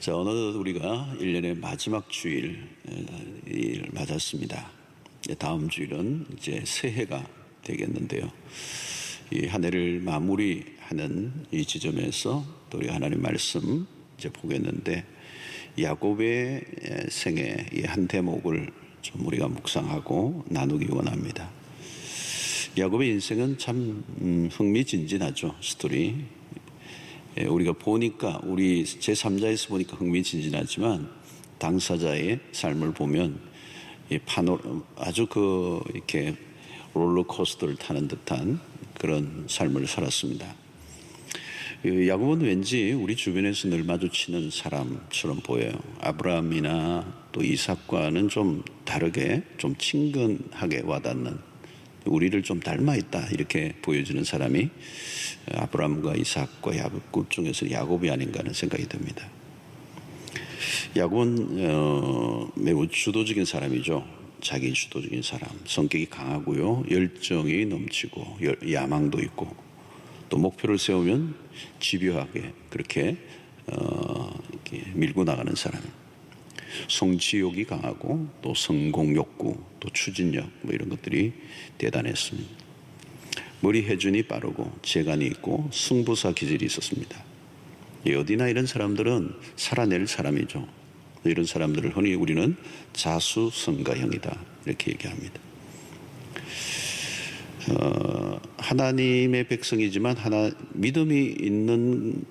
자, 어느덧 우리가 1년의 마지막 주일을 맞았습니다. 다음 주일은 이제 새해가 되겠는데요. 이 한 해를 마무리하는 이 지점에서 또 우리 하나님 말씀 이제 보겠는데, 야곱의 생애 이 한 대목을 좀 우리가 묵상하고 나누기 원합니다. 야곱의 인생은 참 흥미진진하죠. 스토리. 우리가 보니까, 우리 제3자에서 보니까 흥미진진하지만 당사자의 삶을 보면 아주 이렇게 롤러코스터를 타는 듯한 그런 삶을 살았습니다. 야곱은 왠지 우리 주변에서 늘 마주치는 사람처럼 보여요. 아브라함이나 또 이삭과는 좀 다르게 좀 친근하게 와닿는, 우리를 좀 닮아 있다 이렇게 보여지는 사람이 아브라함과 이삭과 야곱 중에서 야곱이 아닌가 하는 생각이 듭니다. 야곱은 매우 주도적인 사람이죠. 자기 주도적인 사람, 성격이 강하고요, 열정이 넘치고 야망도 있고, 또 목표를 세우면 집요하게 그렇게 이렇게 밀고 나가는 사람. 성취욕이 강하고 또 성공 욕구, 또 추진력, 이런 것들이 대단했습니다. 머리 회전이 빠르고 재간이 있고 승부사 기질이 있었습니다. 어디나 이런 사람들은 살아낼 사람이죠. 이런 사람들을 흔히 우리는 자수성가형이다 이렇게 얘기합니다. 하나님의 백성이지만 믿음이 있는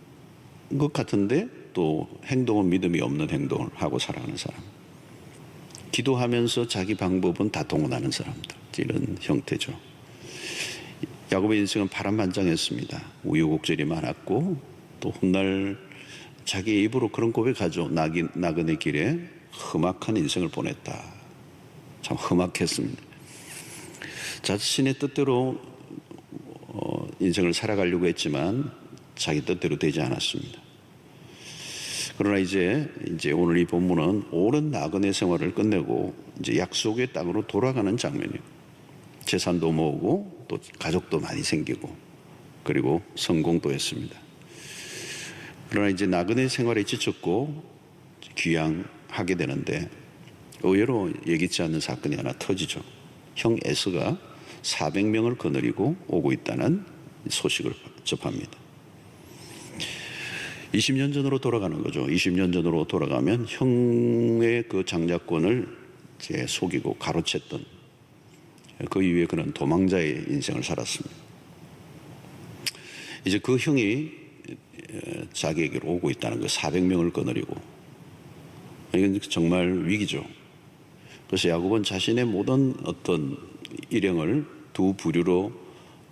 것 같은데 또 행동은 믿음이 없는 행동을 하고 살아가는 사람, 기도하면서 자기 방법은 다 동원하는 사람들, 이런 형태죠. 야곱의 인생은 파란만장했습니다. 우여곡절이 많았고, 또 훗날 자기 입으로 그런 고백하죠. 나그네 길에 험악한 인생을 보냈다. 참 험악했습니다. 자신의 뜻대로 인생을 살아가려고 했지만 자기 뜻대로 되지 않았습니다. 그러나 이제 오늘 이 본문은 오랜 나그네 생활을 끝내고 이제 약속의 땅으로 돌아가는 장면이에요. 재산도 모으고 또 가족도 많이 생기고 그리고 성공도 했습니다. 그러나 이제 나그네 생활에 지쳤고 귀향하게 되는데 의외로 예기치 않는 사건이 하나 터지죠. 형 에서가 400명을 거느리고 오고 있다는 소식을 접합니다. 20년 전으로 돌아가는 거죠. 20년 전으로 돌아가면 형의 그 장자권을 이제 속이고 가로챘던, 그 이후에 그는 도망자의 인생을 살았습니다. 이제 그 형이 자기에게로 오고 있다는 거, 400명을 거느리고. 이건 정말 위기죠. 그래서 야곱은 자신의 모든 어떤 일행을 두 부류로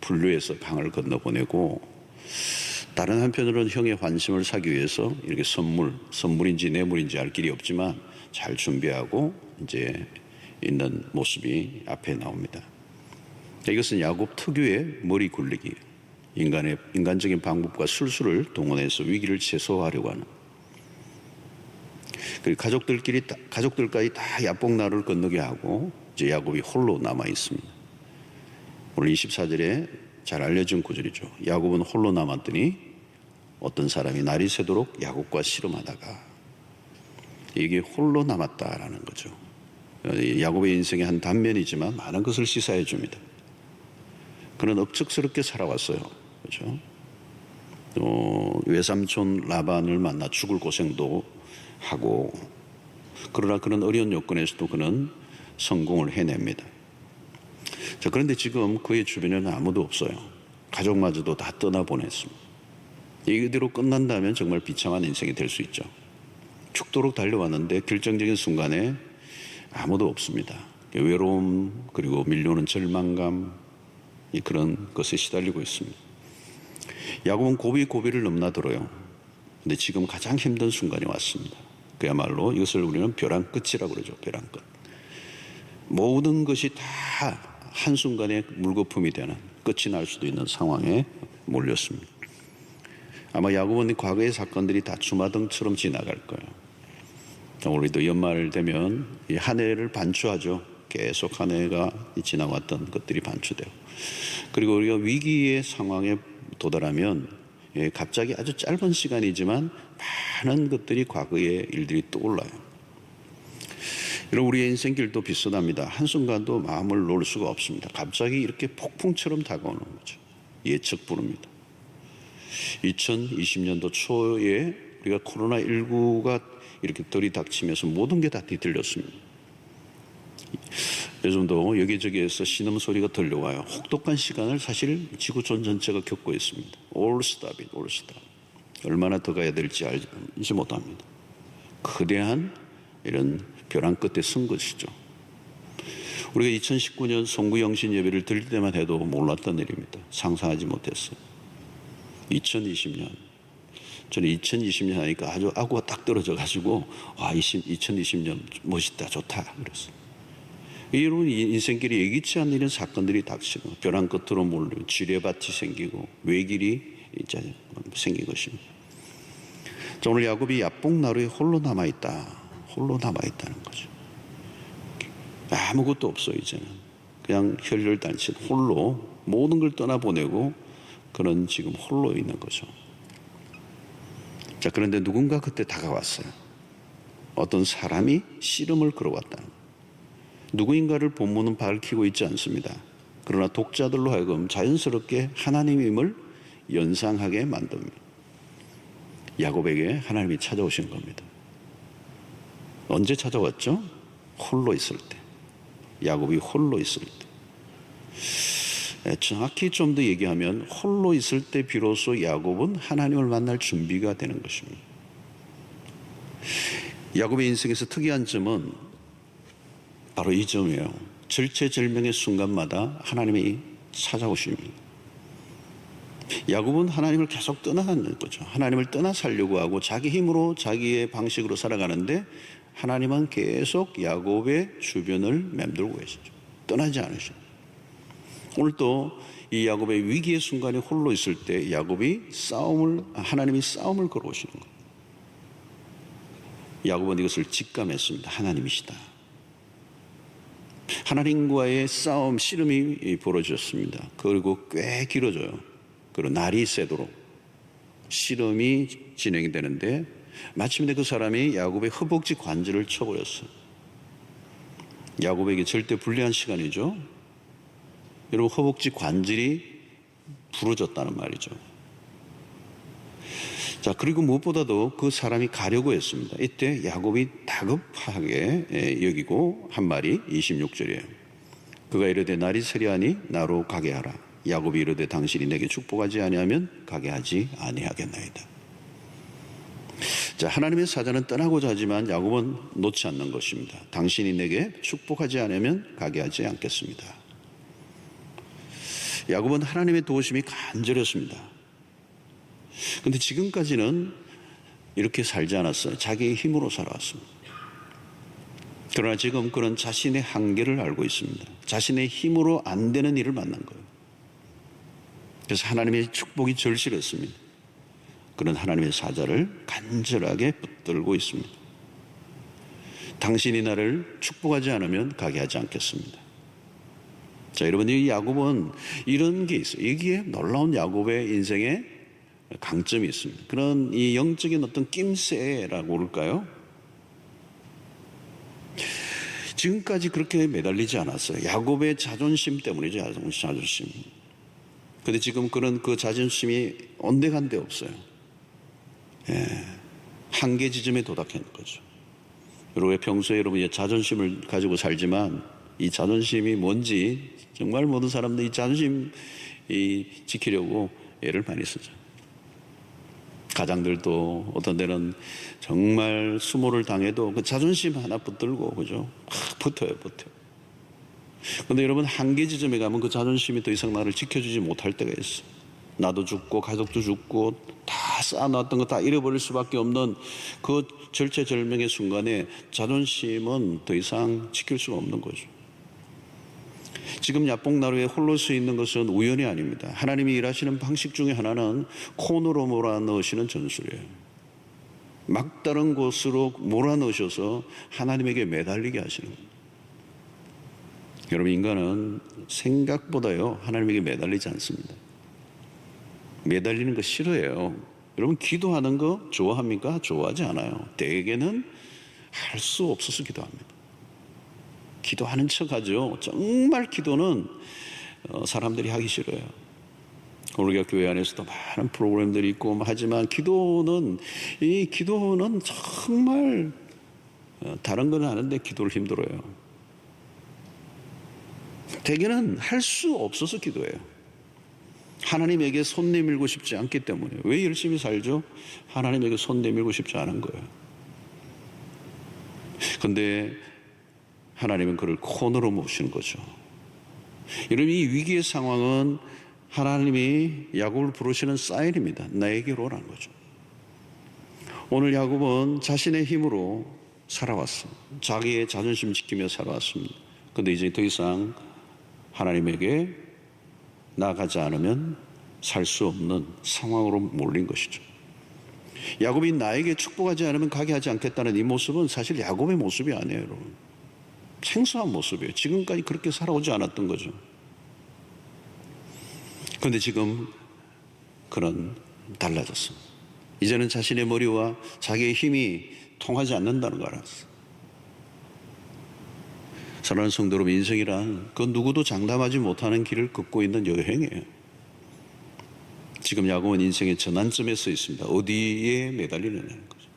분류해서 강을 건너보내고, 다른 한편으로는 형의 환심을 사기 위해서 이렇게 선물인지 뇌물인지 알 길이 없지만 잘 준비하고 이제 있는 모습이 앞에 나옵니다. 이것은 야곱 특유의 머리 굴리기, 인간적인 방법과 술수를 동원해서 위기를 최소화하려고 하는. 그리고 가족들까지 다 야복나루를 건너게 하고 이제 야곱이 홀로 남아 있습니다. 오늘 24절에 잘 알려진 구절이죠. 야곱은 홀로 남았더니 어떤 사람이 날이 새도록 야곱과 씨름하다가, 이게 홀로 남았다라는 거죠. 야곱의 인생의 한 단면이지만 많은 것을 시사해 줍니다. 그는 억척스럽게 살아왔어요. 그렇죠? 외삼촌 라반을 만나 죽을 고생도 하고, 그러나 그런 어려운 여건에서도 그는 성공을 해냅니다. 자, 그런데 지금 그의 주변에는 아무도 없어요. 가족마저도 다 떠나보냈습니다. 이대로 끝난다면 정말 비참한 인생이 될 수 있죠. 죽도록 달려왔는데 결정적인 순간에 아무도 없습니다. 외로움, 그리고 밀려오는 절망감, 그런 것에 시달리고 있습니다. 야곱은 고비를 넘나들어요. 근데 지금 가장 힘든 순간이 왔습니다. 그야말로 이것을 우리는 벼랑 끝이라고 그러죠. 벼랑 끝. 모든 것이 다 한순간에 물거품이 되는, 끝이 날 수도 있는 상황에 몰렸습니다. 아마 야곱은 과거의 사건들이 다 주마등처럼 지나갈 거예요. 우리도 연말 되면 이 한 해를 반추하죠. 계속 한 해가 지나왔던 것들이 반추되고, 그리고 우리가 위기의 상황에 도달하면 갑자기 아주 짧은 시간이지만 많은 것들이 과거의 일들이 떠올라요. 여러분, 우리의 인생길도 비슷합니다. 한순간도 마음을 놓을 수가 없습니다. 갑자기 이렇게 폭풍처럼 다가오는 거죠. 예측 부릅니다. 2020년도 초에 우리가 코로나19가 이렇게 들이닥치면서 모든 게 다 뒤틀렸습니다. 요즘도 여기저기에서 신음소리가 들려와요. 혹독한 시간을 사실 지구촌 전체가 겪고 있습니다. All stop it, all stop. 얼마나 더 가야 될지 알지 못합니다. 거대한 이런 벼랑 끝에 선 것이죠. 우리가 2019년 송구영신 예배를 드릴 때만 해도 몰랐던 일입니다. 상상하지 못했어요. 2020년. 저는 2020년 하니까 아주 아구가 딱 떨어져가지고, 2020년 멋있다, 좋다. 그랬어요. 이런 인생길이 예기치 않는 이런 사건들이 닥치고, 벼랑 끝으로 몰리고, 지뢰밭이 생기고, 외길이 이제 생긴 것입니다. 자, 오늘 야곱이 야복나루에 홀로 남아있다. 홀로 남아있다는 거죠. 아무것도 없어, 이제는. 그냥 혈혈단신 홀로 모든 걸 떠나보내고, 그는 지금 홀로 있는 거죠. 자, 그런데 누군가 그때 다가왔어요. 어떤 사람이 씨름을 걸어왔다는 거예요. 누구인가를 본문은 밝히고 있지 않습니다. 그러나 독자들로 하여금 자연스럽게 하나님임을 연상하게 만듭니다. 야곱에게 하나님이 찾아오신 겁니다. 언제 찾아왔죠? 홀로 있을 때. 야곱이 홀로 있을 때. 정확히 좀 더 얘기하면 홀로 있을 때 비로소 야곱은 하나님을 만날 준비가 되는 것입니다. 야곱의 인생에서 특이한 점은 바로 이 점이에요. 절체절명의 순간마다 하나님이 찾아오십니다. 야곱은 하나님을 계속 떠나는 거죠. 하나님을 떠나 살려고 하고 자기 힘으로 자기의 방식으로 살아가는데 하나님은 계속 야곱의 주변을 맴돌고 계시죠. 떠나지 않으시죠. 오늘도 이 야곱의 위기의 순간에 홀로 있을 때 야곱이 하나님이 싸움을 걸어오시는 거예요. 야곱은 이것을 직감했습니다. 하나님이시다. 하나님과의 싸움, 씨름이 벌어졌습니다. 그리고 꽤 길어져요. 그리고 날이 새도록 씨름이 진행이 되는데 마침내 그 사람이 야곱의 허벅지 관절을 쳐버렸어요. 야곱에게 절대 불리한 시간이죠. 여러분, 허벅지 관절이 부러졌다는 말이죠. 자, 그리고 무엇보다도 그 사람이 가려고 했습니다. 이때 야곱이 다급하게 여기고 한 말이 26절이에요. 그가 이르되 날이 세려하니 나로 가게 하라. 야곱이 이르되 당신이 내게 축복하지 아니하면 가게 하지 아니하겠나이다. 자, 하나님의 사자는 떠나고자 하지만 야곱은 놓지 않는 것입니다. 당신이 내게 축복하지 않으면 가게 하지 않겠습니다. 야곱은 하나님의 도우심이 간절했습니다. 그런데 지금까지는 이렇게 살지 않았어요. 자기의 힘으로 살아왔습니다. 그러나 지금 그는 자신의 한계를 알고 있습니다. 자신의 힘으로 안 되는 일을 만난 거예요. 그래서 하나님의 축복이 절실했습니다. 그는 하나님의 사자를 간절하게 붙들고 있습니다. 당신이 나를 축복하지 않으면 가게 하지 않겠습니다. 자, 여러분, 이 야곱은 이런 게 있어요. 여기에 놀라운 야곱의 인생에 강점이 있습니다. 그런 이 영적인 어떤 낌새라고 그럴까요? 지금까지 그렇게 매달리지 않았어요. 야곱의 자존심 때문이죠. 자존심. 그런데 지금 그런 그 자존심이 온데간데 없어요. 한계 지점에 도달한 거죠. 여러분, 평소에 여러분 자존심을 가지고 살지만 이 자존심이 뭔지 정말 모든 사람들이 이 자존심 지키려고 애를 많이 쓰죠. 가장들도 어떤 데는 정말 수모를 당해도 그 자존심 하나 붙들고, 그죠? 막 붙어요. 그런데 여러분, 한계 지점에 가면 그 자존심이 더 이상 나를 지켜주지 못할 때가 있어요. 나도 죽고 가족도 죽고 다 쌓아놨던 거 다 잃어버릴 수밖에 없는 그 절체절명의 순간에 자존심은 더 이상 지킬 수가 없는 거죠. 지금 야복나루에 홀로 서 있는 것은 우연이 아닙니다. 하나님이 일하시는 방식 중에 하나는 콘으로 몰아넣으시는 전술이에요. 막다른 곳으로 몰아넣으셔서 하나님에게 매달리게 하시는 거예요. 여러분, 인간은 생각보다요 하나님에게 매달리지 않습니다. 매달리는 거 싫어해요. 여러분 기도하는 거 좋아합니까? 좋아하지 않아요. 대개는 할 수 없어서 기도합니다. 기도하는 척하죠. 정말 기도는 사람들이 하기 싫어요. 우리가 교회 안에서도 많은 프로그램들이 있고 하지만 기도는 정말 다른 건 하는데 기도를 힘들어요. 대개는 할 수 없어서 기도해요. 하나님에게 손 내밀고 싶지 않기 때문에. 왜 열심히 살죠? 하나님에게 손 내밀고 싶지 않은 거예요. 근데 하나님은 그를 코너로 모시는 거죠. 여러분, 이 위기의 상황은 하나님이 야곱을 부르시는 사인입니다. 나에게로 오라는 거죠. 오늘 야곱은 자신의 힘으로 살아왔어. 자기의 자존심 지키며 살아왔습니다. 근데 이제 더 이상 하나님에게 나가지 않으면 살 수 없는 상황으로 몰린 것이죠. 야곱이 나에게 축복하지 않으면 가게 하지 않겠다는 이 모습은 사실 야곱의 모습이 아니에요, 여러분. 생소한 모습이에요. 지금까지 그렇게 살아오지 않았던 거죠. 그런데 지금 그는 달라졌습니다. 이제는 자신의 머리와 자기의 힘이 통하지 않는다는 걸 알았어. 사랑하는 성도 여러분, 인생이란 그 누구도 장담하지 못하는 길을 걷고 있는 여행이에요. 지금 야곱은 인생의 전환점에 서 있습니다. 어디에 매달리느냐는 거죠.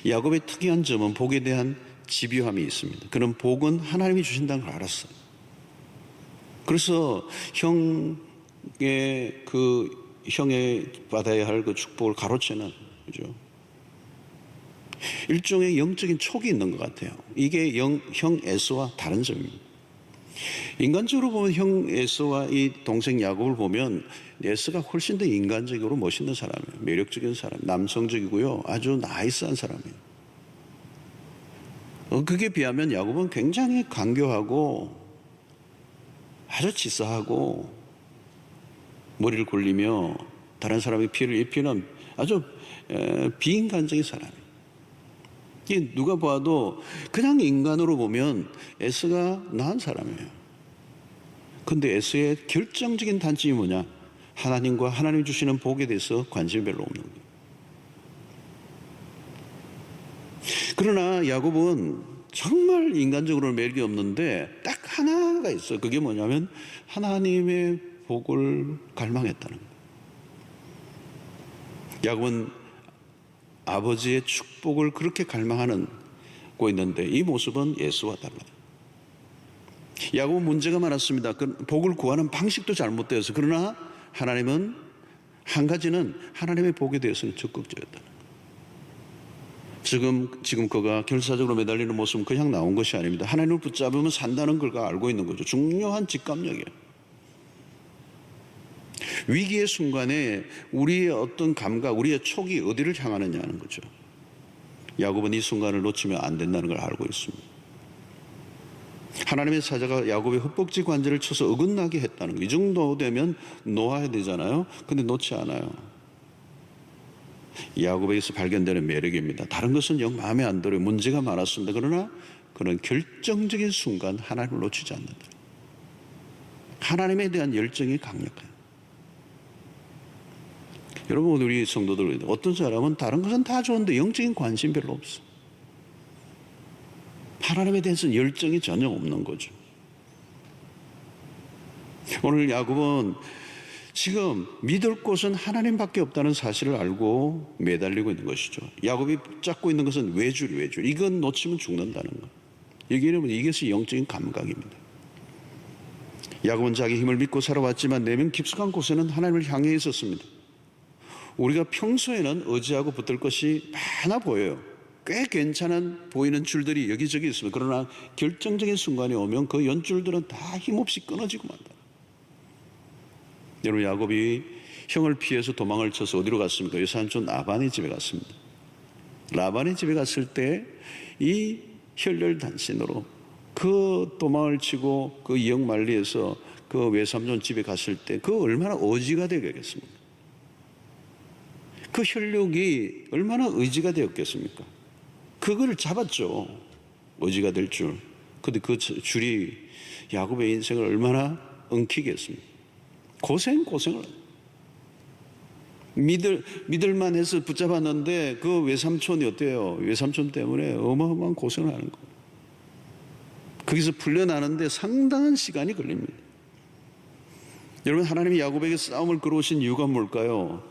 야곱의 특이한 점은 복에 대한 집요함이 있습니다. 그는 복은 하나님이 주신다는 걸 알았어요. 그래서 형의 받아야 할 그 축복을 가로채는, 그죠? 일종의 영적인 촉이 있는 것 같아요. 이게 형 에서와 다른 점입니다. 인간적으로 보면 형 에서와 이 동생 야곱을 보면 에서가 훨씬 더 인간적으로 멋있는 사람이에요. 매력적인 사람, 남성적이고요. 아주 나이스한 사람이에요. 그게 비하면 야곱은 굉장히 간교하고 아주 치사하고 머리를 굴리며 다른 사람의 피해를 입히는 아주 비인간적인 사람이에요. 누가 봐도 그냥 인간으로 보면 에서가 나은 사람이에요. 그런데 에서의 결정적인 단점이 뭐냐? 하나님과 하나님 주시는 복에 대해서 관심이 별로 없는 거예요. 그러나 야곱은 정말 인간적으로는 매력이 없는데 딱 하나가 있어요. 그게 뭐냐면 하나님의 복을 갈망했다는 거예요. 야곱은 아버지의 축복을 그렇게 갈망하고 있는데 이 모습은 예수와 달라요. 야곱은 문제가 많았습니다. 복을 구하는 방식도 잘못되어서. 그러나 하나님은 한 가지는 하나님의 복에 대해서는 적극적이었다. 지금 그가 결사적으로 매달리는 모습은 그냥 나온 것이 아닙니다. 하나님을 붙잡으면 산다는 걸 알고 있는 거죠. 중요한 직감력이에요. 위기의 순간에 우리의 어떤 감각, 우리의 촉이 어디를 향하느냐는 거죠. 야곱은 이 순간을 놓치면 안 된다는 걸 알고 있습니다. 하나님의 사자가 야곱의 헛벅지 관절을 쳐서 어긋나게 했다는 거. 이 정도 되면 놓아야 되잖아요. 근데 놓지 않아요. 야곱에게서 발견되는 매력입니다. 다른 것은 영 마음에 안 들어요. 문제가 많았습니다. 그러나 그는 결정적인 순간 하나님을 놓치지 않는다. 하나님에 대한 열정이 강력해요. 여러분, 우리 성도들, 어떤 사람은 다른 것은 다 좋은데 영적인 관심 별로 없어. 하나님에 대해서는 열정이 전혀 없는 거죠. 오늘 야곱은 지금 믿을 곳은 하나님밖에 없다는 사실을 알고 매달리고 있는 것이죠. 야곱이 붙잡고 있는 것은 외줄. 이건 놓치면 죽는다는 것. 여러분, 이것이 영적인 감각입니다. 야곱은 자기 힘을 믿고 살아왔지만 내면 깊숙한 곳에는 하나님을 향해 있었습니다. 우리가 평소에는 의지하고 붙들 것이 많아 보여요. 꽤 괜찮은 보이는 줄들이 여기저기 있습니다. 그러나 결정적인 순간이 오면 그 연줄들은 다 힘없이 끊어지고 만다. 여러분, 야곱이 형을 피해서 도망을 쳐서 어디로 갔습니까? 여사촌 라반의 집에 갔습니다. 라반의 집에 갔을 때 이 혈혈단신으로 그 도망을 치고 그 이역만리에서 그 외삼촌 집에 갔을 때 그 얼마나 의지가 되겠습니까? 그 혈육이 얼마나 의지가 되었겠습니까? 그걸 잡았죠. 의지가 될 줄. 근데 그 줄이 야곱의 인생을 얼마나 엉키겠습니까? 고생을 믿을만 해서 붙잡았는데 그 외삼촌이 어때요? 외삼촌 때문에 어마어마한 고생을 하는 거예요. 거기서 풀려나는데 상당한 시간이 걸립니다. 여러분, 하나님이 야곱에게 싸움을 걸어오신 이유가 뭘까요?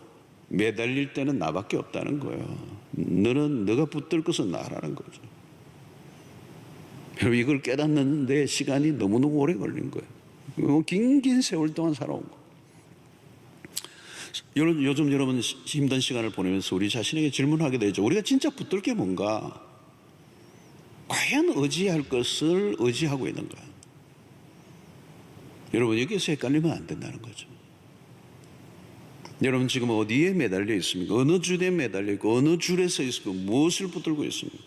매달릴 때는 나밖에 없다는 거예요. 너가 붙들 것은 나라는 거죠. 여러분, 이걸 깨닫는데 시간이 너무너무 오래 걸린 거예요. 긴 세월 동안 살아온 거예요. 요즘 여러분 힘든 시간을 보내면서 우리 자신에게 질문하게 되죠. 우리가 진짜 붙들 게 뭔가? 과연 의지할 것을 의지하고 있는가? 여러분, 여기에서 헷갈리면 안 된다는 거죠. 여러분, 지금 어디에 매달려 있습니까? 어느 줄에 매달려 있고 어느 줄에 서 있고 무엇을 붙들고 있습니까?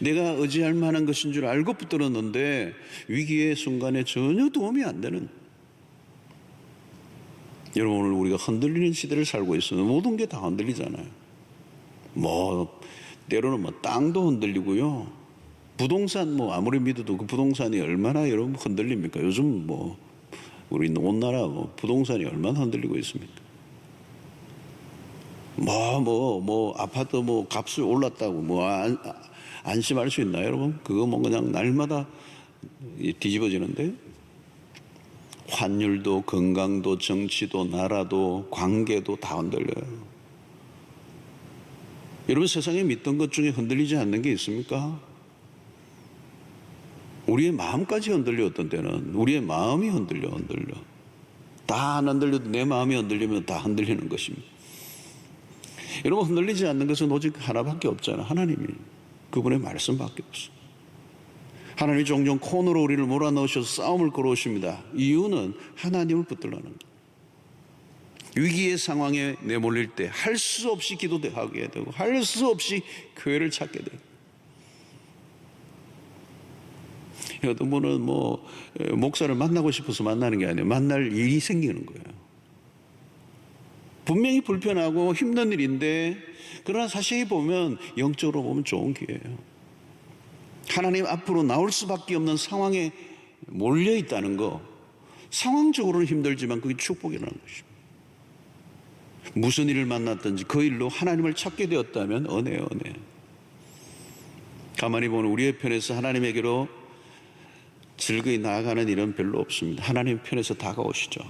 내가 의지할 만한 것인 줄 알고 붙들었는데 위기의 순간에 전혀 도움이 안 되는, 여러분, 오늘 우리가 흔들리는 시대를 살고 있어요. 모든 게 다 흔들리잖아요. 때로는 땅도 흔들리고요. 부동산 아무리 믿어도 그 부동산이 얼마나 여러분 흔들립니까? 요즘 우리 온 나라 부동산이 얼마나 흔들리고 있습니까? 아파트 값이 올랐다고 안심할 수 있나요, 여러분? 그거 그냥 날마다 뒤집어지는데, 환율도 건강도 정치도 나라도 관계도 다 흔들려요. 여러분, 세상에 믿던 것 중에 흔들리지 않는 게 있습니까? 우리의 마음까지 흔들려. 어떤 때는 우리의 마음이 흔들려. 다 안 흔들려도 내 마음이 흔들리면 다 흔들리는 것입니다. 여러분, 흔들리지 않는 것은 오직 하나밖에 없잖아요. 하나님이, 그분의 말씀밖에 없어요. 하나님이 종종 코너로 우리를 몰아넣으셔서 싸움을 걸어오십니다. 이유는 하나님을 붙들라는 거예요. 위기의 상황에 내몰릴 때 할 수 없이 기도하게 되고 할 수 없이 교회를 찾게 되고, 어떤 분은 목사를 만나고 싶어서 만나는 게 아니에요. 만날 일이 생기는 거예요. 분명히 불편하고 힘든 일인데, 그러나 사실 보면 영적으로 보면 좋은 기회예요. 하나님 앞으로 나올 수밖에 없는 상황에 몰려 있다는 거, 상황적으로는 힘들지만 그게 축복이라는 것입니다. 무슨 일을 만났든지 그 일로 하나님을 찾게 되었다면 은혜예요, 은혜. 가만히 보면 우리의 편에서 하나님에게로 즐거이 나아가는 일은 별로 없습니다. 하나님 편에서 다가오시죠.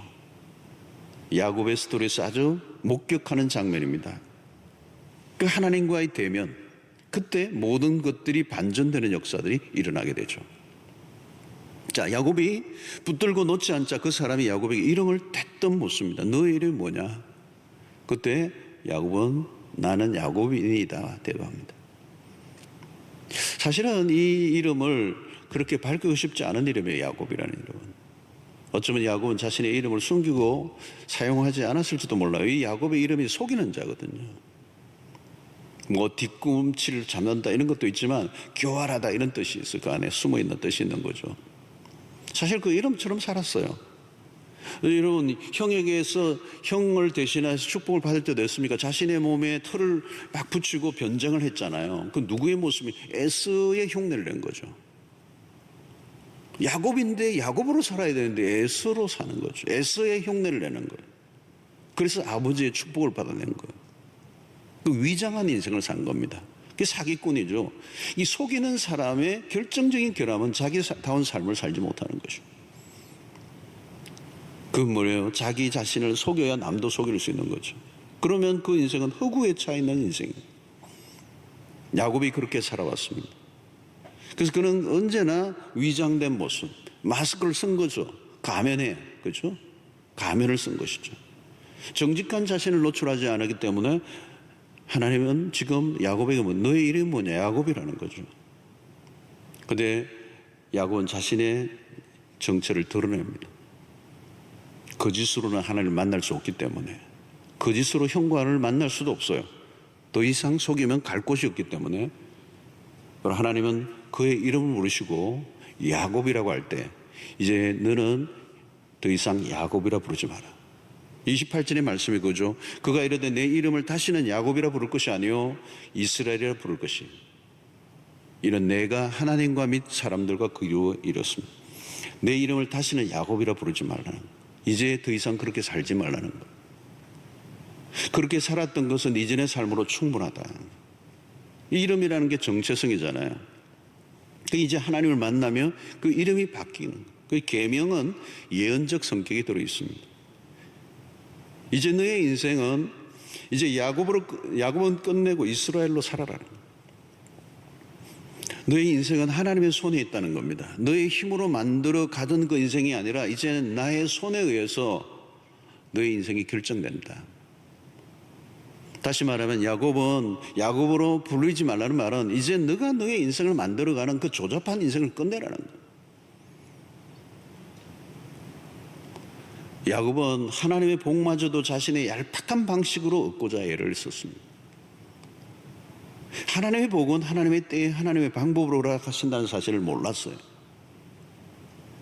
야곱의 스토리에서 아주 목격하는 장면입니다. 그 하나님과의 대면, 그때 모든 것들이 반전되는 역사들이 일어나게 되죠. 자, 야곱이 붙들고 놓지 않자 그 사람이 야곱에게 이름을 대뜸 묻습니다. 너의 이름이 뭐냐? 그때 야곱은 나는 야곱이니이다 대답합니다. 사실은 이 이름을 그렇게 밝히고 싶지 않은 이름이에요. 야곱이라는 이름은. 어쩌면 야곱은 자신의 이름을 숨기고 사용하지 않았을지도 몰라요. 이 야곱의 이름이 속이는 자거든요. 뒤꿈치를 잡는다 이런 것도 있지만 교활하다 이런 뜻이 있어요. 그 안에 숨어있는 뜻이 있는 거죠. 사실 그 이름처럼 살았어요. 여러분, 형에게서 형을 대신해서 축복을 받을 때도 했습니까? 자신의 몸에 털을 막 붙이고 변장을 했잖아요. 그 누구의 모습이? 에서의 흉내를 낸 거죠. 야곱인데 야곱으로 살아야 되는데 에서로 사는 거죠. 에서의 흉내를 내는 거예요. 그래서 아버지의 축복을 받아낸 거예요. 그 위장한 인생을 산 겁니다. 그게 사기꾼이죠. 이 속이는 사람의 결정적인 결함은 자기다운 삶을 살지 못하는 것이죠. 그건 뭐예요? 자기 자신을 속여야 남도 속일 수 있는 거죠. 그러면 그 인생은 허구에 차 있는 인생이에요. 야곱이 그렇게 살아왔습니다. 그래서 그는 언제나 위장된 모습, 마스크를 쓴 거죠. 가면에, 그렇죠? 가면을 쓴 것이죠. 정직한 자신을 노출하지 않았기 때문에 하나님은 지금 야곱에게 너의 이름이 뭐냐? 야곱이라는 거죠. 그런데 야곱은 자신의 정체를 드러냅니다. 거짓으로는 하나님을 만날 수 없기 때문에, 거짓으로 형과를 만날 수도 없어요. 더 이상 속이면 갈 곳이 없기 때문에 하나님은 그의 이름을 부르시고 야곱이라고 할 때 이제 너는 더 이상 야곱이라 부르지 마라. 28절의 말씀이 그죠. 그가 이르되 내 이름을 다시는 야곱이라 부를 것이 아니요 이스라엘이라 부를 것이. 이는 내가 하나님과 및 사람들과 그리워 이뤘습니다. 내 이름을 다시는 야곱이라 부르지 말라는. 이제 더 이상 그렇게 살지 말라는 것. 그렇게 살았던 것은 이전의 삶으로 충분하다. 이 이름이라는 게 정체성이잖아요. 이제 하나님을 만나면 그 이름이 바뀌는 거예요. 그 계명은 예언적 성격이 들어 있습니다. 이제 너의 인생은 이제 야곱은 끝내고 이스라엘로 살아라. 너의 인생은 하나님의 손에 있다는 겁니다. 너의 힘으로 만들어 가던 그 인생이 아니라 이제 나의 손에 의해서 너의 인생이 결정된다. 다시 말하면 야곱으로 부르지 말라는 말은 이제 너가 너의 인생을 만들어가는 그 조잡한 인생을 끝내라는 거예요. 야곱은 하나님의 복마저도 자신의 얄팍한 방식으로 얻고자 애를 썼습니다. 하나님의 복은 하나님의 때에 하나님의 방법으로 허락하신다는 사실을 몰랐어요.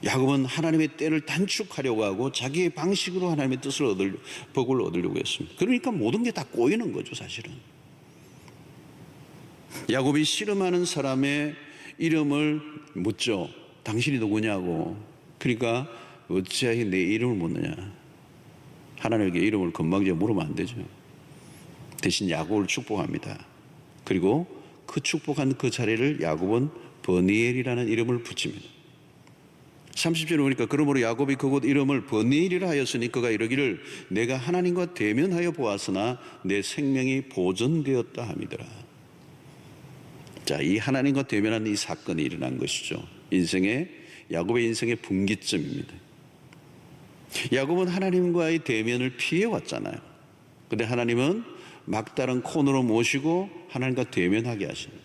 야곱은 하나님의 때를 단축하려고 하고 자기의 방식으로 하나님의 복을 얻으려고 했습니다. 그러니까 모든 게 다 꼬이는 거죠, 사실은. 야곱이 씨름하는 사람의 이름을 묻죠. 당신이 누구냐고. 그러니까 어찌하여 내 이름을 묻느냐. 하나님에게 이름을 건방지게 물으면 안 되죠. 대신 야곱을 축복합니다. 그리고 그 축복한 그 자리를 야곱은 버니엘이라는 이름을 붙입니다. 30절에 보니까 그러므로 야곱이 그곳 이름을 버니엘이라 하였으니 그가 이르기를 내가 하나님과 대면하여 보았으나 내 생명이 보존되었다 함이더라. 자, 이 하나님과 대면하는 이 사건이 일어난 것이죠. 야곱의 인생의 분기점입니다. 야곱은 하나님과의 대면을 피해왔잖아요. 그런데 하나님은 막다른 코너로 모시고 하나님과 대면하게 하십니다.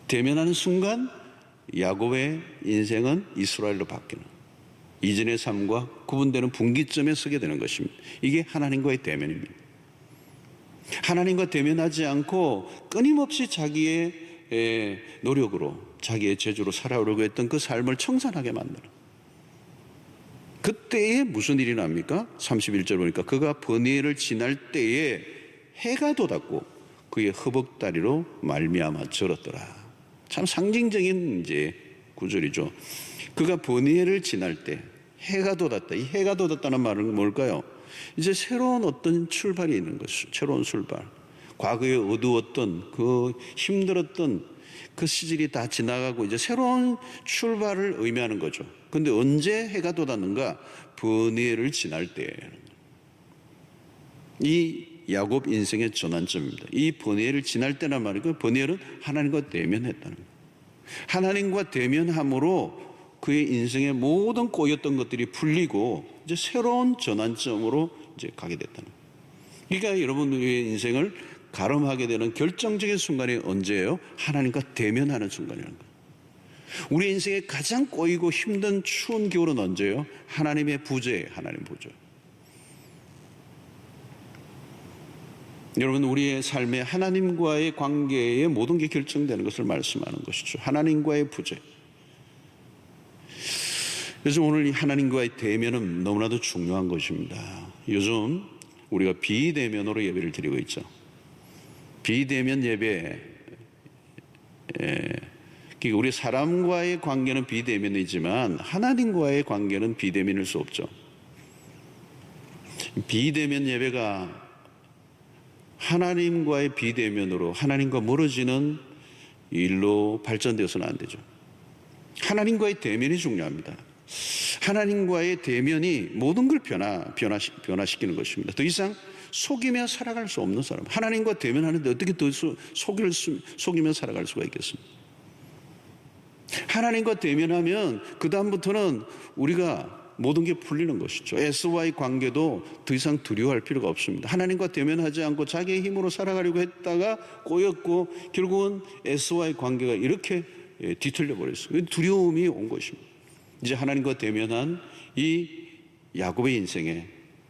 대면하는 순간 야곱의 인생은 이스라엘로 바뀌는, 이전의 삶과 구분되는 분기점에 서게 되는 것입니다. 이게 하나님과의 대면입니다. 하나님과 대면하지 않고 끊임없이 자기의 노력으로, 자기의 재주로 살아오려고 했던 그 삶을 청산하게 만드는, 그때에 무슨 일이 납니까? 31절 보니까 그가 버니엘을 지날 때에 해가 돋았고 그의 허벅다리로 말미암아 절었더라. 참 상징적인 이제 구절이죠. 그가 버니엘을 지날 때 해가 돋았다. 이 해가 돋았다는 말은 뭘까요? 이제 새로운 어떤 출발이 있는 것이죠. 새로운 출발. 과거에 어두웠던 그 힘들었던 그 시절이 다 지나가고 이제 새로운 출발을 의미하는 거죠. 그런데 언제 해가 돋았는가? 버니엘을 지날 때. 이 야곱 인생의 전환점입니다. 이 버니엘을 지날 때란 말이고, 버니엘은 하나님과 대면했다는 거예요. 하나님과 대면함으로 그의 인생의 모든 꼬였던 것들이 풀리고 이제 새로운 전환점으로 이제 가게 됐다는 거예요. 그러니까 여러분의 인생을 가름하게 되는 결정적인 순간이 언제예요? 하나님과 대면하는 순간이라는 거예요. 우리 인생의 가장 꼬이고 힘든 추운 겨울은 언제예요? 하나님의 부재예요. 하나님 부재. 여러분, 우리의 삶에 하나님과의 관계에 모든 게 결정되는 것을 말씀하는 것이죠. 하나님과의 부재. 그래서 오늘 이 하나님과의 대면은 너무나도 중요한 것입니다. 요즘 우리가 비대면으로 예배를 드리고 있죠. 비대면 예배. 그러니까 우리 사람과의 관계는 비대면이지만 하나님과의 관계는 비대면일 수 없죠. 비대면 예배가 하나님과의 비대면으로 하나님과 멀어지는 일로 발전되어서는 안 되죠. 하나님과의 대면이 중요합니다. 하나님과의 대면이 모든 걸 변화시키는 것입니다. 더 이상 속이며 살아갈 수 없는 사람. 하나님과 대면하는데 어떻게 더 속이며 살아갈 수가 있겠습니까? 하나님과 대면하면 그 다음부터는 우리가 모든 게 풀리는 것이죠. S와의 관계도 더 이상 두려워할 필요가 없습니다. 하나님과 대면하지 않고 자기의 힘으로 살아가려고 했다가 꼬였고 결국은 S와의 관계가 이렇게 뒤틀려 버렸어요. 두려움이 온 것입니다. 이제 하나님과 대면한 이 야곱의 인생에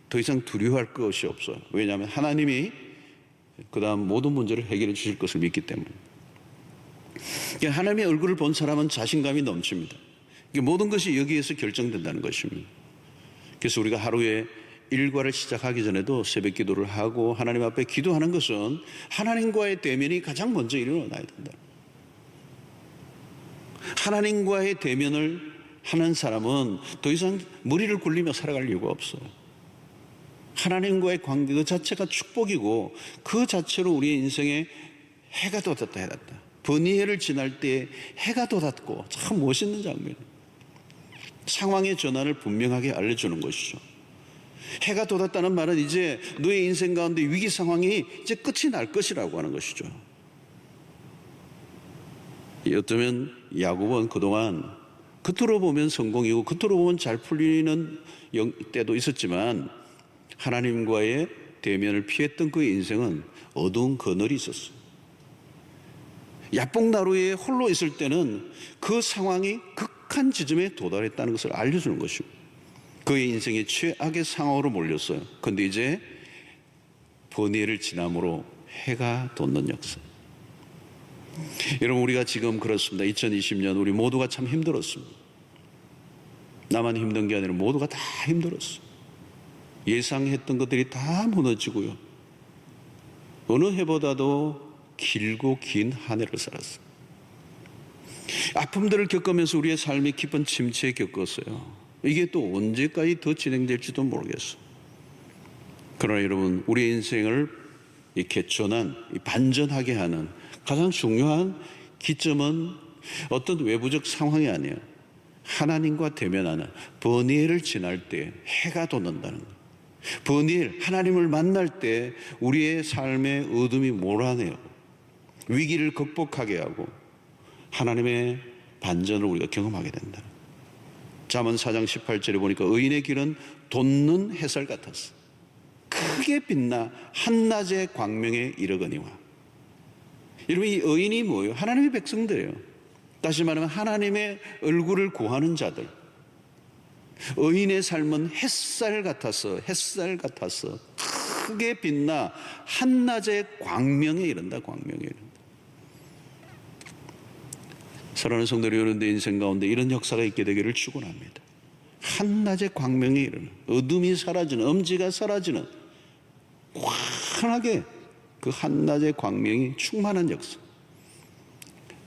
더 이상 두려워할 것이 없어요. 왜냐하면 하나님이 그 다음 모든 문제를 해결해 주실 것을 믿기 때문에. 하나님의 얼굴을 본 사람은 자신감이 넘칩니다. 모든 것이 여기에서 결정된다는 것입니다. 그래서 우리가 하루에 일과를 시작하기 전에도 새벽 기도를 하고 하나님 앞에 기도하는 것은 하나님과의 대면이 가장 먼저 일어나야 된다. 하나님과의 대면을 하는 사람은 더 이상 머리를 굴리며 살아갈 이유가 없어요. 하나님과의 관계 그 자체가 축복이고 그 자체로 우리의 인생에 해가 돋았다 해갔다. 버니에를 지날 때 해가 돋았고 참 멋있는 장면이에요. 상황의 전환을 분명하게 알려주는 것이죠. 해가 돋았다는 말은 이제 너의 인생 가운데 위기 상황이 이제 끝이 날 것이라고 하는 것이죠. 어쩌면 야곱은 그동안 겉으로 보면 성공이고 겉으로 보면 잘 풀리는 때도 있었지만 하나님과의 대면을 피했던 그의 인생은 어두운 그늘이 있었어요. 야복나루에 홀로 있을 때는 그 상황이 극한 지점에 도달했다는 것을 알려주는 것이고 그의 인생이 최악의 상황으로 몰렸어요. 그런데 이제 버니에를 지남으로 해가 돋는 역사. 여러분, 우리가 지금 그렇습니다. 2020년 우리 모두가 참 힘들었습니다. 나만 힘든 게 아니라 모두가 다 힘들었어요. 예상했던 것들이 다 무너지고요. 어느 해보다도 길고 긴 한 해를 살았어요. 아픔들을 겪으면서 우리의 삶이 깊은 침체에 겪었어요. 이게 또 언제까지 더 진행될지도 모르겠어요. 그러나 여러분, 우리의 인생을 이 개천한, 반전하게 하는 가장 중요한 기점은 어떤 외부적 상황이 아니에요. 하나님과 대면하는 버니엘을 지날 때 해가 돋는다는 거예요. 버니엘, 하나님을 만날 때 우리의 삶의 어둠이 몰아내요. 위기를 극복하게 하고 하나님의 반전을 우리가 경험하게 된다. 잠언 4장 18절에 보니까 의인의 길은 돋는 햇살 같았어. 크게 빛나 한낮의 광명에 이르거니와. 여러분, 이 의인이 뭐예요? 하나님의 백성들이에요. 다시 말하면 하나님의 얼굴을 구하는 자들. 의인의 삶은 햇살 같아서 크게 빛나 한낮의 광명에 이른다. 광명에 이른다. 사랑하는 성도들, 여러분들 인생 가운데 이런 역사가 있게 되기를 축원합니다. 한낮의 광명에 이르는, 어둠이 사라지는, 엄지가 사라지는 환하게 그 한낮의 광명이 충만한 역사.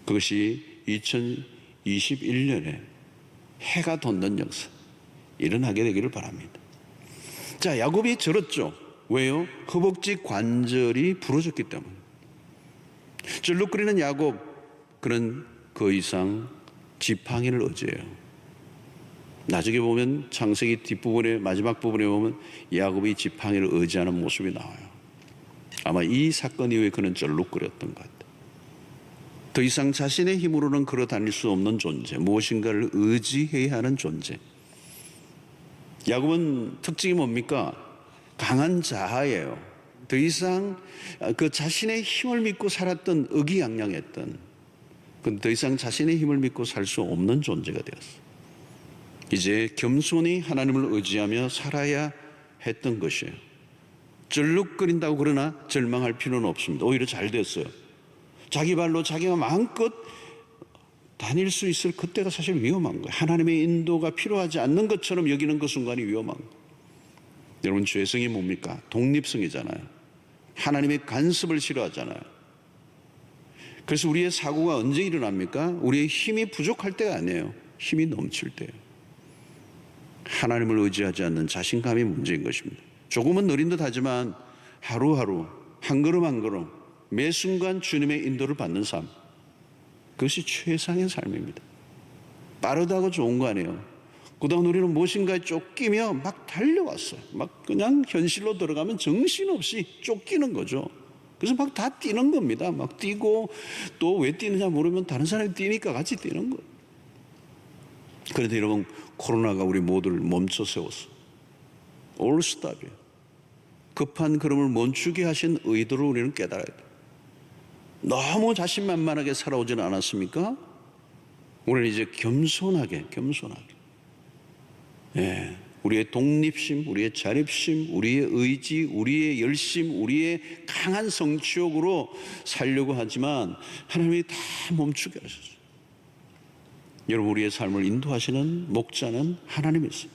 그것이 2021년에 해가 돋는 역사 일어나게 되기를 바랍니다. 자, 야곱이 절었죠. 왜요? 허벅지 관절이 부러졌기 때문에. 절룩거리는 야곱, 그는 그 이상 지팡이를 의지해요. 나중에 보면 창세기 뒷부분에, 마지막 부분에 보면 야곱이 지팡이를 의지하는 모습이 나와요. 아마 이 사건 이후에 그는 절룩거렸던 것 같아요. 더 이상 자신의 힘으로는 걸어 다닐 수 없는 존재, 무엇인가를 의지해야 하는 존재. 야곱은 특징이 뭡니까? 강한 자아예요. 더 이상 그 자신의 힘을 믿고 살았던, 의기양양했던, 더 이상 자신의 힘을 믿고 살 수 없는 존재가 되었어요. 이제 겸손히 하나님을 의지하며 살아야 했던 것이에요. 절룩거린다고 그러나 절망할 필요는 없습니다. 오히려 잘 됐어요. 자기 발로 자기가 마음껏 다닐 수 있을 그때가 사실 위험한 거예요. 하나님의 인도가 필요하지 않는 것처럼 여기는 그 순간이 위험한 거예요. 여러분, 죄성이 뭡니까? 독립성이잖아요. 하나님의 간섭을 싫어하잖아요. 그래서 우리의 사고가 언제 일어납니까? 우리의 힘이 부족할 때가 아니에요. 힘이 넘칠 때예요. 하나님을 의지하지 않는 자신감이 문제인 것입니다. 조금은 느린 듯 하지만 하루하루 한 걸음 한 걸음 매 순간 주님의 인도를 받는 삶, 그것이 최상의 삶입니다. 빠르다고 좋은 거 아니에요. 그동안 우리는 무엇인가에 쫓기며 막 달려왔어요. 막 그냥 현실로 들어가면 정신없이 쫓기는 거죠. 그래서 막 다 뛰는 겁니다. 막 뛰고 또 왜 뛰느냐 모르면 다른 사람이 뛰니까 같이 뛰는 거예요. 그런데 여러분, 코로나가 우리 모두를 멈춰 세웠어. 올 스탑이에요. 급한 걸음을 멈추게 하신 의도를 우리는 깨달아야 돼요. 너무 자신만만하게 살아오지는 않았습니까? 우리는 이제 겸손하게 우리의 독립심, 우리의 자립심, 우리의 의지, 우리의 열심, 우리의 강한 성취욕으로 살려고 하지만 하나님이 다 멈추게 하셨어요. 여러분, 우리의 삶을 인도하시는 목자는 하나님이세요.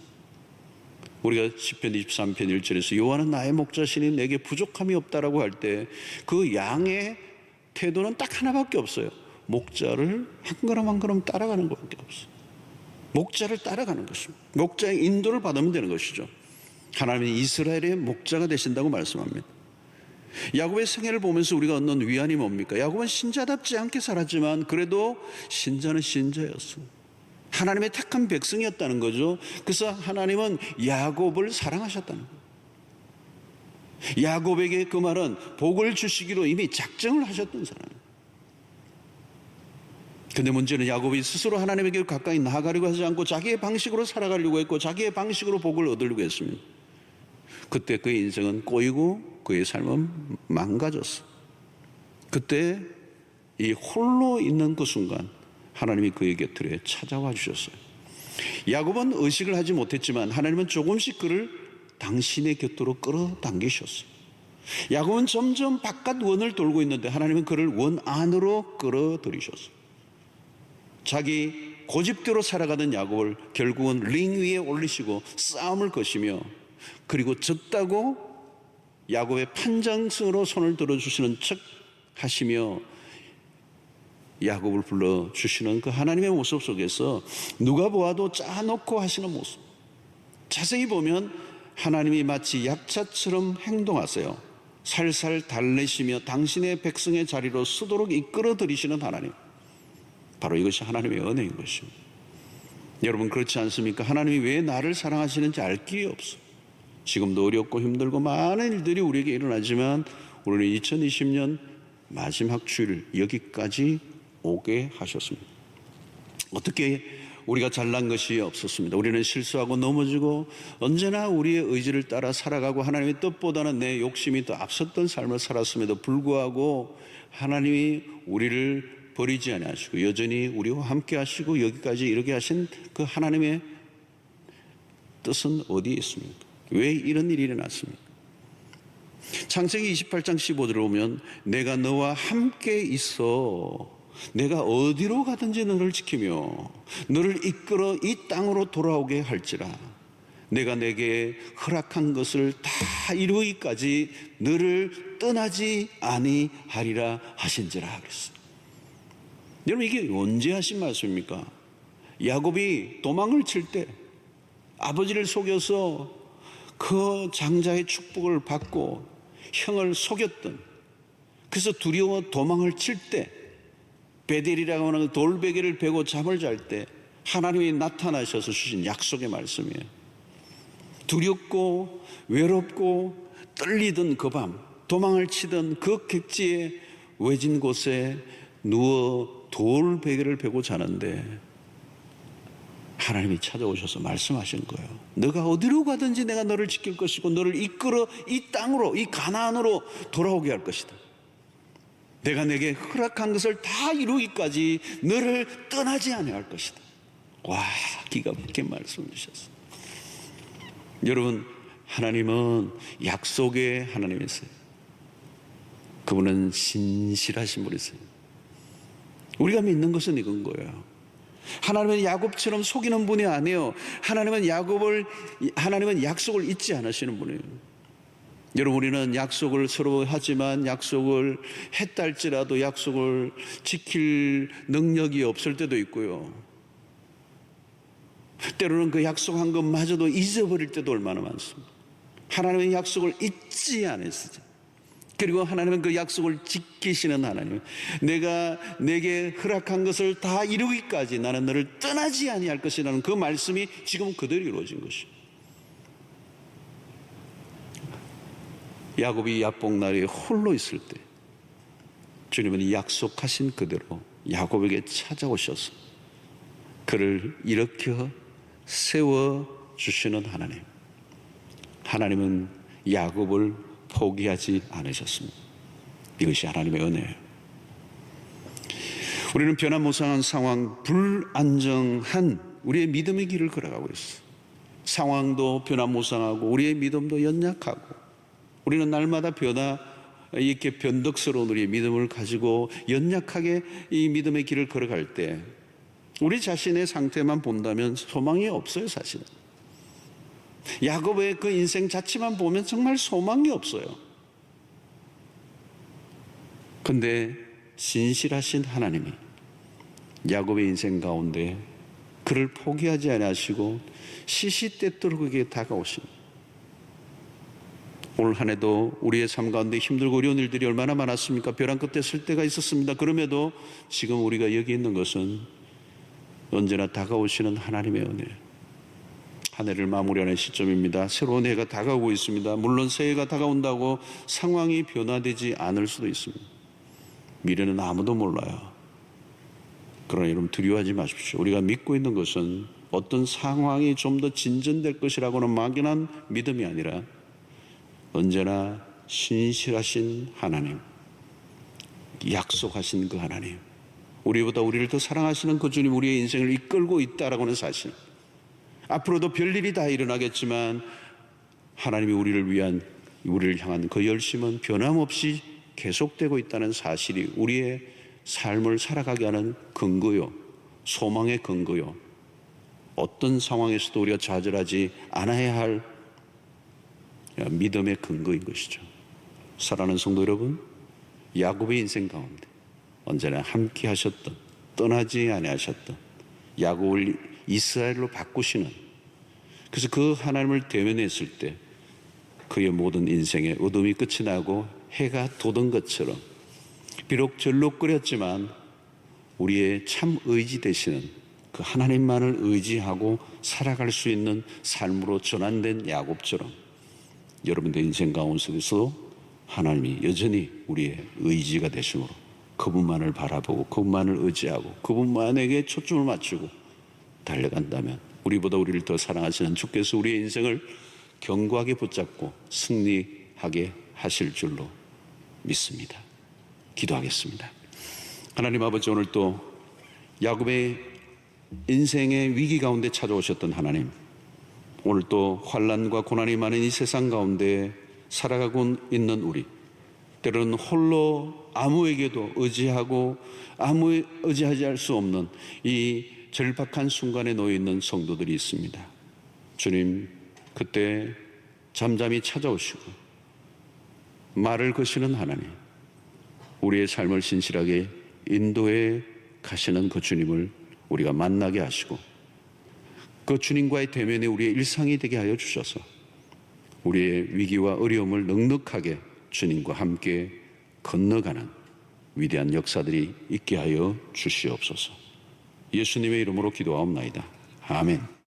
우리가 시편 23편 1절에서 여호와는 나의 목자시니 내게 부족함이 없다라고 할 때 그 양의 태도는 딱 하나밖에 없어요. 목자를 한 걸음 한 걸음 따라가는 것밖에 없어요. 목자를 따라가는 것입니다. 목자의 인도를 받으면 되는 것이죠. 하나님은 이스라엘의 목자가 되신다고 말씀합니다. 야곱의 생애를 보면서 우리가 얻는 위안이 뭡니까? 야곱은 신자답지 않게 살았지만 그래도 신자는 신자였어. 하나님의 택한 백성이었다는 거죠. 그래서 하나님은 야곱을 사랑하셨다는 거예요. 야곱에게 그 말은 복을 주시기로 이미 작정을 하셨던 사람이에요. 근데 문제는 야곱이 스스로 하나님에게 가까이 나아가려고 하지 않고 자기의 방식으로 살아가려고 했고 자기의 방식으로 복을 얻으려고 했습니다. 그때 그의 인생은 꼬이고 그의 삶은 망가졌어. 그때 이 홀로 있는 그 순간 하나님이 그의 곁에 찾아와 주셨어요. 야곱은 의식을 하지 못했지만 하나님은 조금씩 그를 당신의 곁으로 끌어당기셨어요. 야곱은 점점 바깥 원을 돌고 있는데 하나님은 그를 원 안으로 끌어들이셨어요. 자기 고집대로 살아가던 야곱을 결국은 링 위에 올리시고 싸움을 거시며 그리고 졌다고 야곱의 판정승으로 손을 들어주시는 척 하시며 야곱을 불러주시는 그 하나님의 모습 속에서 누가 보아도 짜놓고 하시는 모습, 자세히 보면 하나님이 마치 약자처럼 행동하세요. 살살 달래시며 당신의 백성의 자리로 서도록 이끌어 들이시는 하나님, 바로 이것이 하나님의 은혜인 것입니다. 여러분 그렇지 않습니까? 하나님이 왜 나를 사랑하시는지 알 길이 없어. 지금도 어렵고 힘들고 많은 일들이 우리에게 일어나지만 우리는 2020년 마지막 주일 여기까지 오게 하셨습니다. 어떻게 우리가 잘난 것이 없었습니다. 우리는 실수하고 넘어지고 언제나 우리의 의지를 따라 살아가고 하나님의 뜻보다는 내 욕심이 더 앞섰던 삶을 살았음에도 불구하고 하나님이 우리를 버리지 아니하시고 여전히 우리와 함께 하시고 여기까지 이르게 하신 그 하나님의 뜻은 어디에 있습니까? 왜 이런 일이 일어났습니까? 창세기 28장 15절을 보면 내가 너와 함께 있어 내가 어디로 가든지 너를 지키며 너를 이끌어 이 땅으로 돌아오게 할지라 내가 내게 허락한 것을 다 이루기까지 너를 떠나지 아니하리라 하신지라 그랬어요. 여러분 이게 언제 하신 말씀입니까? 야곱이 도망을 칠 때 아버지를 속여서 그 장자의 축복을 받고 형을 속였던, 그래서 두려워 도망을 칠 때 베델이라고 하는 돌베개를 베고 잠을 잘 때 하나님이 나타나셔서 주신 약속의 말씀이에요. 두렵고 외롭고 떨리던 그 밤, 도망을 치던 그 객지의 외진 곳에 누워 돌베개를 베고 자는데 하나님이 찾아오셔서 말씀하신 거예요. 너가 어디로 가든지 내가 너를 지킬 것이고 너를 이끌어 이 땅으로, 이 가나안으로 돌아오게 할 것이다. 내가 내게 허락한 것을 다 이루기까지 너를 떠나지 아니할 것이다. 와, 기가 막힌 말씀을 주셨어요. 여러분, 하나님은 약속의 하나님이세요. 그분은 신실하신 분이세요. 우리가 믿는 것은 이건 거예요. 하나님은 야곱처럼 속이는 분이 아니에요. 하나님은 약속을 잊지 않으시는 분이에요. 여러분, 우리는 약속을 서로 하지만 약속을 했다 할지라도 약속을 지킬 능력이 없을 때도 있고요. 때로는 그 약속한 것마저도 잊어버릴 때도 얼마나 많습니다. 하나님은 약속을 잊지 않으시죠. 그리고 하나님은 그 약속을 지키시는 하나님. 내가 내게 허락한 것을 다 이루기까지 나는 너를 떠나지 아니할 것이라는 그 말씀이 지금 그대로 이루어진 것이에요. 야곱이 야복날에 홀로 있을 때 주님은 약속하신 그대로 야곱에게 찾아오셔서 그를 일으켜 세워주시는 하나님. 하나님은 야곱을 포기하지 않으셨습니다. 이것이 하나님의 은혜예요. 우리는 변화무쌍한 상황, 불안정한 우리의 믿음의 길을 걸어가고 있어요. 상황도 변화무쌍하고 우리의 믿음도 연약하고 우리는 날마다 이렇게 변덕스러운 우리의 믿음을 가지고 연약하게 이 믿음의 길을 걸어갈 때 우리 자신의 상태만 본다면 소망이 없어요, 사실은. 야곱의 그 인생 자체만 보면 정말 소망이 없어요. 근데 신실하신 하나님이 야곱의 인생 가운데 그를 포기하지 아니하시고 시시때때로 그에게 다가오십니다. 오늘 한 해도 우리의 삶 가운데 힘들고 어려운 일들이 얼마나 많았습니까? 벼랑 끝에 설 때가 있었습니다. 그럼에도 지금 우리가 여기 있는 것은 언제나 다가오시는 하나님의 은혜. 한 해를 마무리하는 시점입니다. 새로운 해가 다가오고 있습니다. 물론 새해가 다가온다고 상황이 변화되지 않을 수도 있습니다. 미래는 아무도 몰라요. 그러나 여러분 두려워하지 마십시오. 우리가 믿고 있는 것은 어떤 상황이 좀 더 진전될 것이라고는 막연한 믿음이 아니라 언제나 신실하신 하나님, 약속하신 그 하나님, 우리보다 우리를 더 사랑하시는 그 주님, 우리의 인생을 이끌고 있다라고 하는 사실. 앞으로도 별일이 다 일어나겠지만 하나님이 우리를 향한 그 열심은 변함없이 계속되고 있다는 사실이 우리의 삶을 살아가게 하는 근거요, 소망의 근거요, 어떤 상황에서도 우리가 좌절하지 않아야 할 믿음의 근거인 것이죠. 사랑하는 성도 여러분, 야곱의 인생 가운데 언제나 함께 하셨던, 떠나지 아니하셨던 야곱을 이스라엘로 바꾸시는, 그래서 그 하나님을 대면했을 때 그의 모든 인생의 어둠이 끝이 나고 해가 돋은 것처럼 비록 절룩거렸지만 우리의 참 의지 되시는 그 하나님만을 의지하고 살아갈 수 있는 삶으로 전환된 야곱처럼 여러분들 인생 가운데서도 하나님이 여전히 우리의 의지가 되심으로 그분만을 바라보고 그분만을 의지하고 그분만에게 초점을 맞추고 달려간다면 우리보다 우리를 더 사랑하시는 주께서 우리의 인생을 견고하게 붙잡고 승리하게 하실 줄로 믿습니다. 기도하겠습니다. 하나님 아버지, 오늘 또 야곱의 인생의 위기 가운데 찾아오셨던 하나님, 오늘 또 환난과 고난이 많은 이 세상 가운데 살아가고 있는 우리, 때로는 홀로 아무에게도 의지하고 의지하지 할 수 없는 이 절박한 순간에 놓여 있는 성도들이 있습니다. 주님, 그때 잠잠히 찾아오시고 말을 거시는 하나님, 우리의 삶을 신실하게 인도해 가시는 그 주님을 우리가 만나게 하시고 그 주님과의 대면이 우리의 일상이 되게 하여 주셔서 우리의 위기와 어려움을 넉넉하게 주님과 함께 건너가는 위대한 역사들이 있게 하여 주시옵소서. 예수님의 이름으로 기도하옵나이다. 아멘.